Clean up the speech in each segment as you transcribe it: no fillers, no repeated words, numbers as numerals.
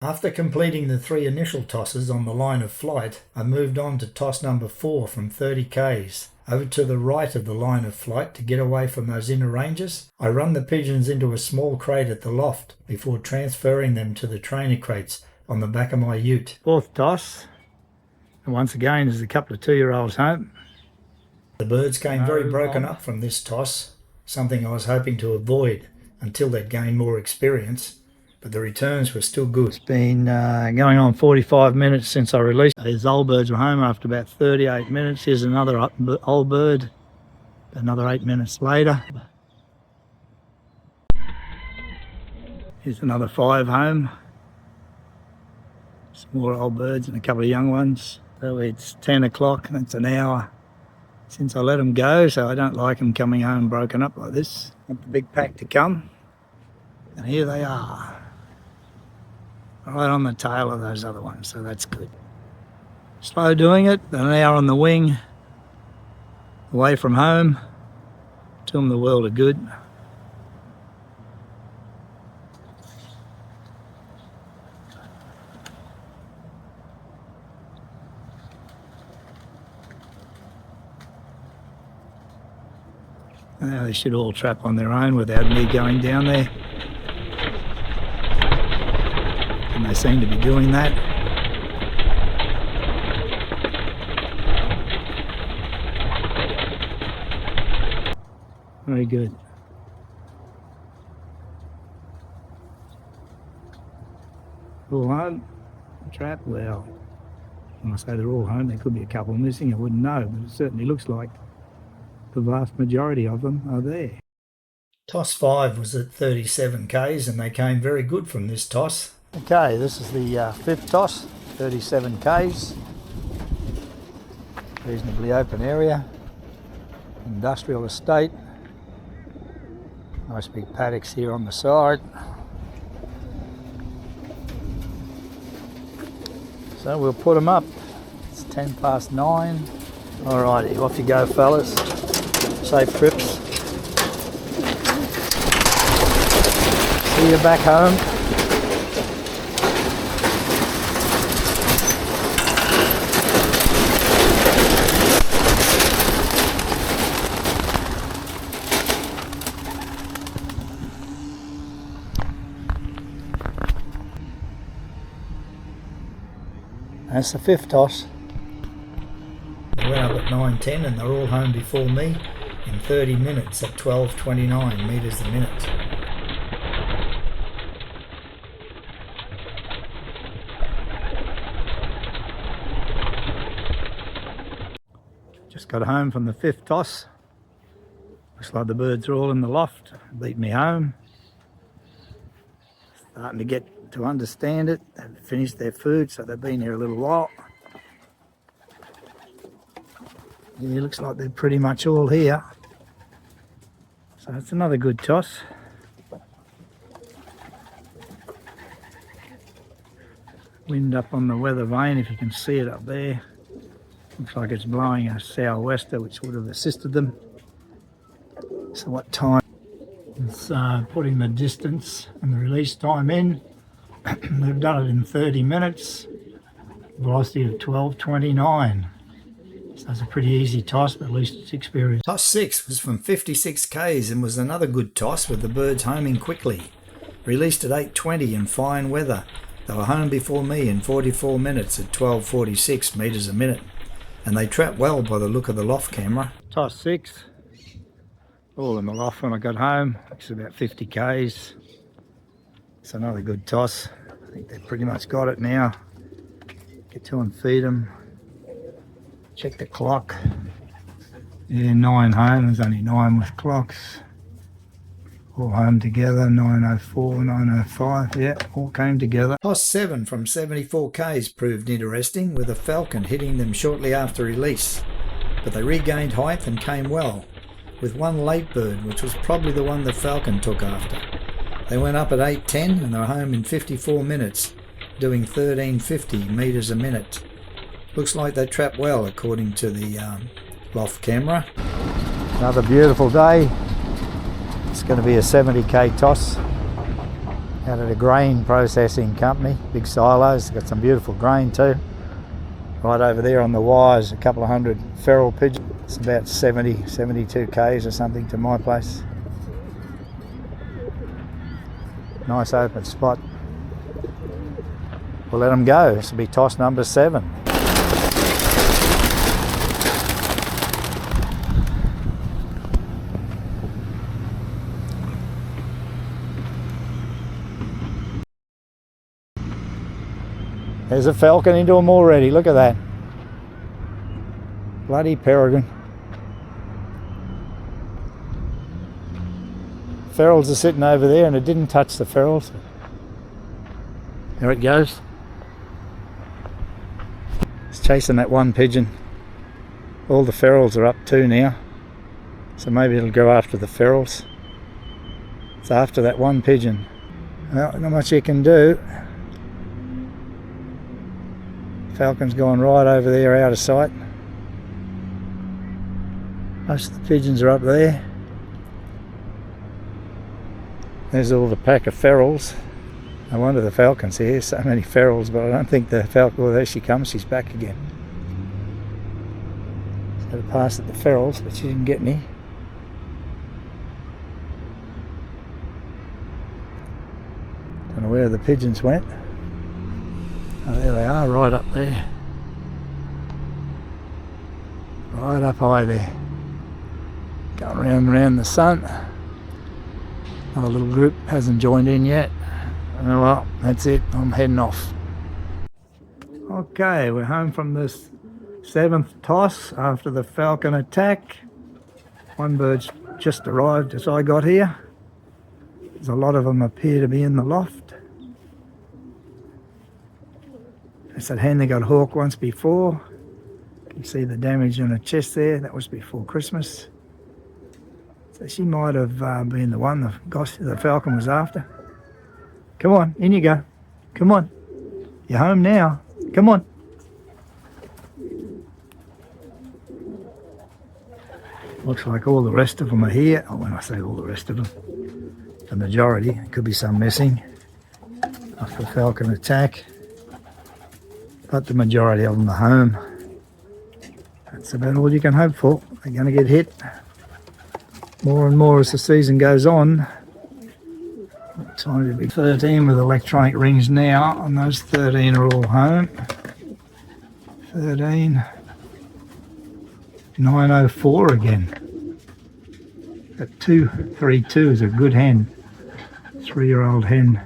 After completing the 3 initial tosses on the line of flight, I moved on to toss number 4 from 30 k's. Over to the right of the line of flight to get away from those inner ranges. I run the pigeons into a small crate at the loft before transferring them to the trainer crates on the back of my ute. 4th toss, and once again there's a couple of 2-year-olds home. The birds came very broken up from this toss, something I was hoping to avoid until they'd gained more experience, but the returns were still good. It's been going on 45 minutes since I released. These old birds were home after about 38 minutes. Here's another old bird, another 8 minutes later. Here's another 5 home. Some more old birds and a couple of young ones. So it's 10 o'clock and it's an hour since I let them go, so I don't like them coming home broken up like this. I want the big pack to come, and here they are. Right on the tail of those other ones, so that's good. Slow doing it, an hour on the wing, away from home, to them the world of good. Now they should all trap on their own without me going down there. And they seem to be doing that. Very good. All home? Trap? Well, when I say they're all home, there could be a couple missing, I wouldn't know, but it certainly looks like the vast majority of them are there. Toss 5 was at 37 k's and they came very good from this toss. Okay, this is the 5th toss, 37 k's. Reasonably open area, industrial estate. Nice big paddocks here on the side. So we'll put them up. It's 9:10. Alrighty, off you go, fellas. Safe trips. See you back home. That's the 5th toss. They went up at 9:10 and they're all home before me in 30 minutes at 12.29 metres a minute. Just got home from the 5th toss. Looks like the birds are all in the loft. Beat me home. Starting to get to understand it. They've finished their food, so they've been here a little while. Yeah, looks like they're pretty much all here. So it's another good toss. Wind up on the weather vane, if you can see it up there. Looks like it's blowing a sou'wester, which would have assisted them. So what time? It's putting the distance and the release time in. They've done it in 30 minutes. Velocity of 12.29. So it's a pretty easy toss, but at least it's experience. Toss 6 was from 56 k's and was another good toss with the birds homing quickly. Released at 8:20 in fine weather. They were home before me in 44 minutes at 12.46 metres a minute. And they trapped well by the look of the loft camera. Toss 6. All in the loft when I got home. It's about 50 k's. It's another good toss. I think they've pretty much got it now. Get to and feed them. Check the clock. Yeah, 9 home. There's only 9 with clocks. All home together. 9:04, 9:05. Yeah, all came together. Toss 7 from 74 k's proved interesting, with a falcon hitting them shortly after release. But they regained height and came well, with one late bird, which was probably the one the falcon took after. They went up at 8:10 and they were home in 54 minutes, doing 13.50 metres a minute. Looks like they trapped well according to the loft camera. Another beautiful day. It's going to be a 70k toss. out at a grain processing company, big silos. Got some beautiful grain too. Right over there on the wires, a couple of hundred feral pigeons. It's about 72 k's or something to my place. Nice open spot. We'll let them go. This will be toss number 7. There's a falcon into them already, look at that. Bloody peregrine. Ferals are sitting over there and it didn't touch the ferals. There it goes. It's chasing that one pigeon. All the ferals are up too now. So maybe it'll go after the ferals. It's after that one pigeon. Well, not much you can do. Falcon's gone right over there out of sight. Most of the pigeons are up there. There's all the pack of ferals. No wonder the falcon's here, so many ferals, but I don't think the falcon, well, there she comes, she's back again. She's got to pass at the ferals, but she didn't get any. Don't know where the pigeons went. Oh, there they are, right up there. Right up high there. Going round and round the sun. Another little group hasn't joined in yet. Oh well, that's it. I'm heading off. Okay, we're home from this 7th toss after the falcon attack. One bird's just arrived as I got here. There's a lot of them appear to be in the loft. That's that hen that got hawked once before. You can see the damage on her chest there. That was before Christmas. So she might have been the one the falcon was after. Come on, in you go. Come on. You're home now. Come on. Looks like all the rest of them are here. Oh, when I say all the rest of them, the majority. There could be some missing after the falcon attack. But the majority of them are home. That's about all you can hope for. They're going to get hit more and more as the season goes on. What time to be 13 with electronic rings now, and those 13 are all home. 13. 904 again. That 232 is a good hen. 3-year-old hen.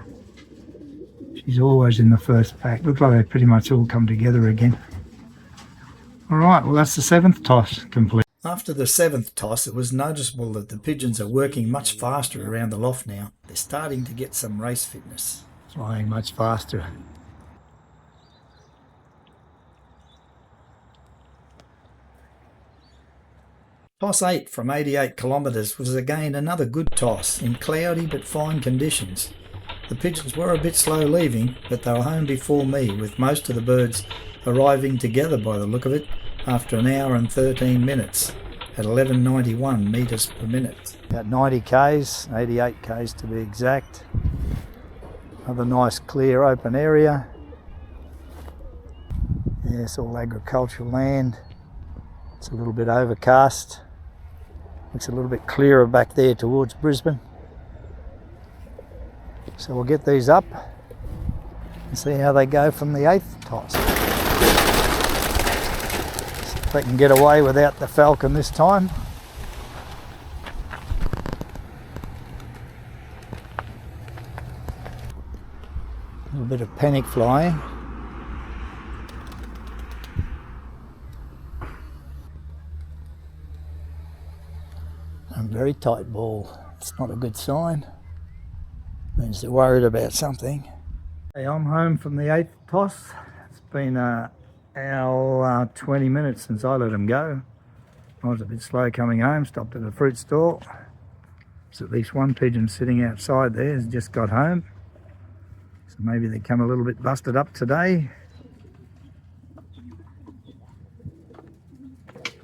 She's always in the first pack. Looks like they pretty much all come together again. Alright, well that's the 7th toss complete. After the 7th toss, it was noticeable that the pigeons are working much faster around the loft now. They're starting to get some race fitness. Flying much faster. Toss 8 from 88 kilometres was again another good toss in cloudy but fine conditions. The pigeons were a bit slow leaving, but they were home before me, with most of the birds arriving together by the look of it after an hour and 13 minutes at 1191 metres per minute. About 90 k's, 88 k's to be exact. Another nice clear open area. Yes, all agricultural land. It's a little bit overcast. Looks a little bit clearer back there towards Brisbane. So we'll get these up and see how they go from the 8th toss. See if they can get away without the falcon this time. A little bit of panic flying. A very tight ball. It's not a good sign. Means they're worried about something. Hey, I'm home from the 8th toss. It's been an hour, 20 minutes since I let them go. I was a bit slow coming home, stopped at a fruit stall. There's at least one pigeon sitting outside there has just got home. So maybe they come a little bit busted up today.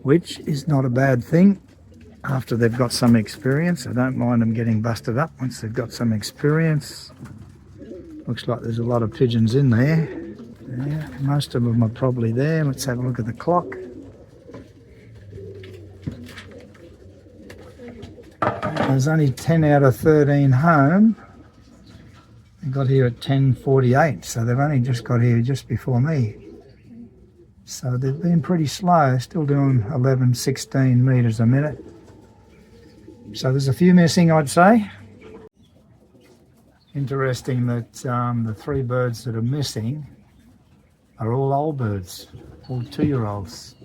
Which is not a bad thing. After they've got some experience, I don't mind them getting busted up once they've got some experience. Looks like there's a lot of pigeons in there. Yeah, most of them are probably there. Let's have a look at the clock. There's only 10 out of 13 home. They got here at 10:48, so they've only just got here just before me. So they've been pretty slow, still doing 11, 16 metres a minute. So there's a few missing, I'd say. Interesting that the 3 birds that are missing are all old birds, all 2-year-olds.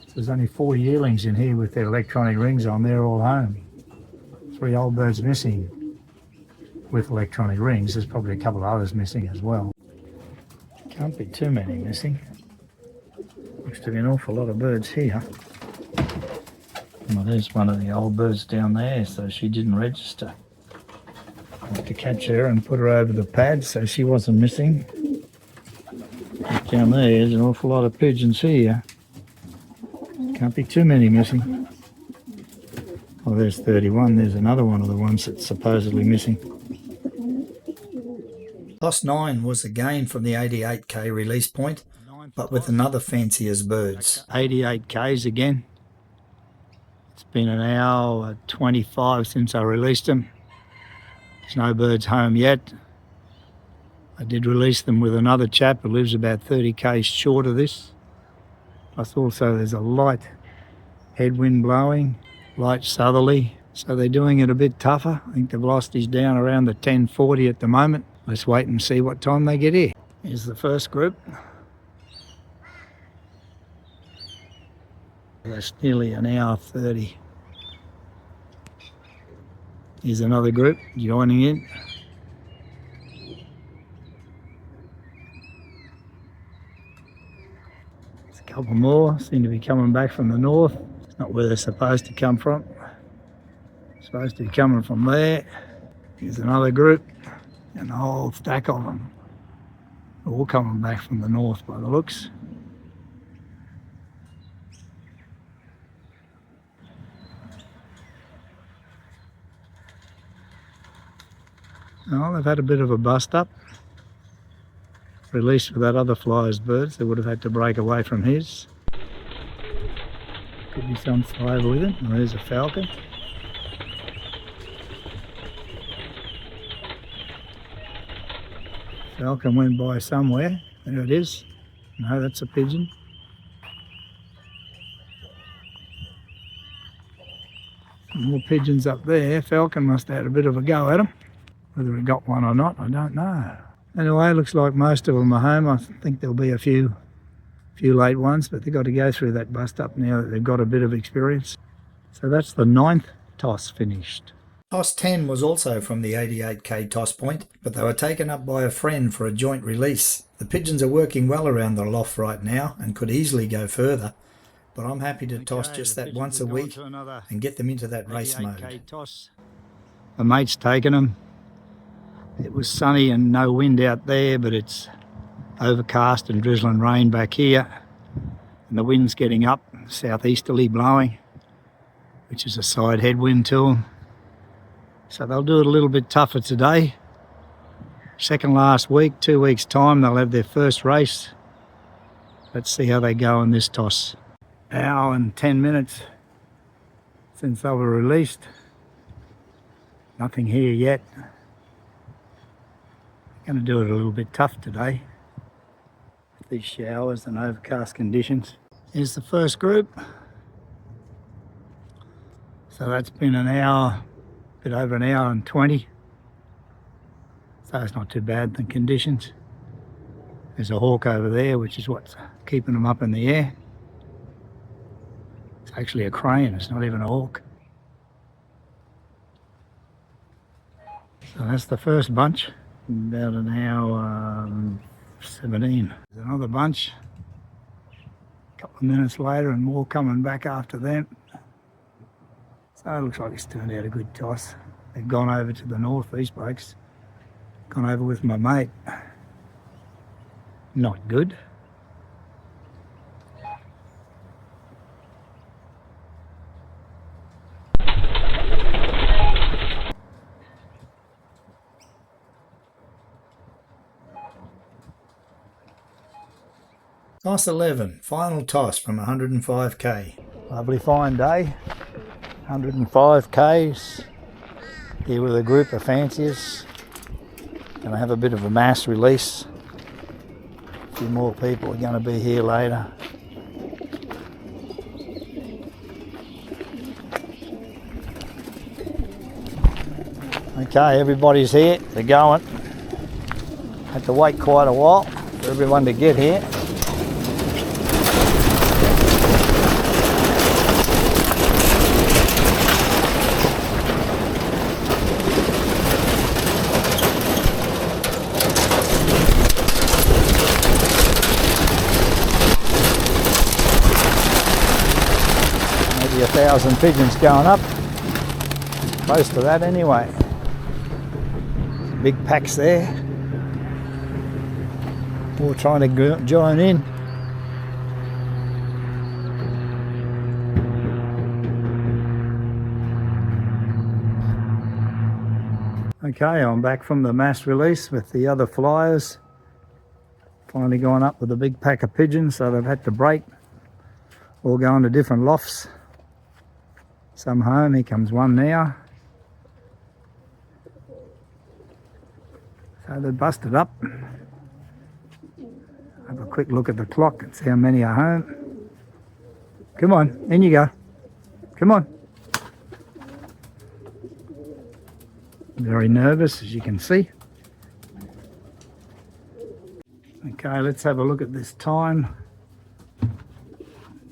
So there's only 4 yearlings in here with their electronic rings on. They're all home. 3 old birds missing with electronic rings. There's probably a couple of others missing as well. Can't be too many missing. Looks to be an awful lot of birds here. Well, there's one of the old birds down there, so she didn't register. I had to catch her and put her over the pad so she wasn't missing. Down there's an awful lot of pigeons here. Can't be too many missing. Oh, there's 31. There's another one of the ones that's supposedly missing. Toss 9 was again from the 88k release point, but with another fancier's birds. 88k's again. It's been an hour 25 since I released them. There's no birds home yet. I did release them with another chap who lives about 30k short of this. Plus also there's a light headwind blowing, light southerly, so they're doing it a bit tougher. I think the velocity's down around the 1040 at the moment. Let's wait and see what time they get here. Here's the first group. That's nearly an hour 30. Here's another group joining in. There's a couple more, seem to be coming back from the north. It's not where they're supposed to come from. Supposed to be coming from there. Here's another group, and a whole stack of them. All coming back from the north by the looks. Well, they've had a bit of a bust up. Released with that other flyer's birds, they would have had to break away from his. Could be some fly with it. Oh, there's a falcon. Falcon went by somewhere. There it is. No, that's a pigeon. More pigeons up there. Falcon must have had a bit of a go at them. Whether he got one or not, I don't know. Anyway, looks like most of them are home. I think there'll be a few late ones, but they've got to go through that bust up now that they've got a bit of experience. So that's the 9th toss finished. Toss 10 was also from the 88k toss point, but they were taken up by a friend for a joint release. The pigeons are working well around the loft right now and could easily go further, but I'm happy to toss just that once a week and get them into that race mode. Toss. The mate's taken them. It was sunny and no wind out there, but it's overcast and drizzling rain back here. And the wind's getting up, southeasterly blowing, which is a side headwind to them. So they'll do it a little bit tougher today. Second last week, 2 weeks' time, they'll have their first race. Let's see how they go in this toss. Hour and 10 minutes since they were released. Nothing here yet. Going to do it a little bit tough today with these showers and overcast conditions. Here's the first group. So that's been an hour, a bit over an hour and 20. So it's not too bad, the conditions. There's a hawk over there, which is what's keeping them up in the air. It's actually a crane, it's not even a hawk. So that's the first bunch. About an hour 17. There's another bunch. A couple of minutes later and more coming back after that. So it looks like it's turned out a good toss. They've gone over to the north, these blokes. Gone over with my mate. Not good. Toss 11, final toss from 105k. Lovely fine day, 105k's. Here with a group of fanciers. Gonna have a bit of a mass release. A few more people are gonna be here later. Okay, everybody's here, they're going. Had to wait quite a while for everyone to get here. Maybe 1,000 pigeons going up. Close to that anyway. Big packs there. All trying to join in. Okay, I'm back from the mass release with the other flyers. Finally gone up with a big pack of pigeons, so they've had to break. All going to different lofts. Some home, here comes one now. So they're busted up. Have a quick look at the clock and see how many are home. Come on, in you go. Come on. Very nervous, as you can see. Okay, let's have a look at this time.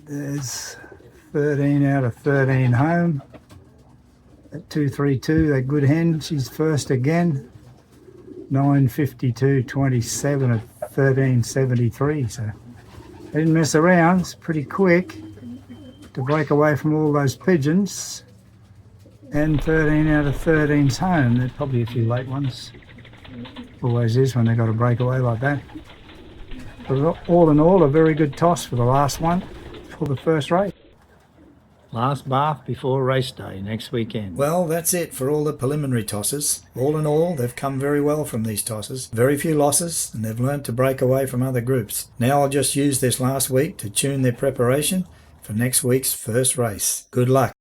There's 13 out of 13 home. At 232, that good hen, she's first again. 9:52.27 at 13:73, so they didn't mess around. It's pretty quick to break away from all those pigeons. And 13 out of 13's home. There's probably a few late ones. Always is when they got to break away like that. But all in all, a very good toss for the last one for the first race. Last bath before race day next weekend. Well, that's it for all the preliminary tosses. All in all, they've come very well from these tosses. Very few losses, and they've learnt to break away from other groups. Now I'll just use this last week to tune their preparation for next week's first race. Good luck.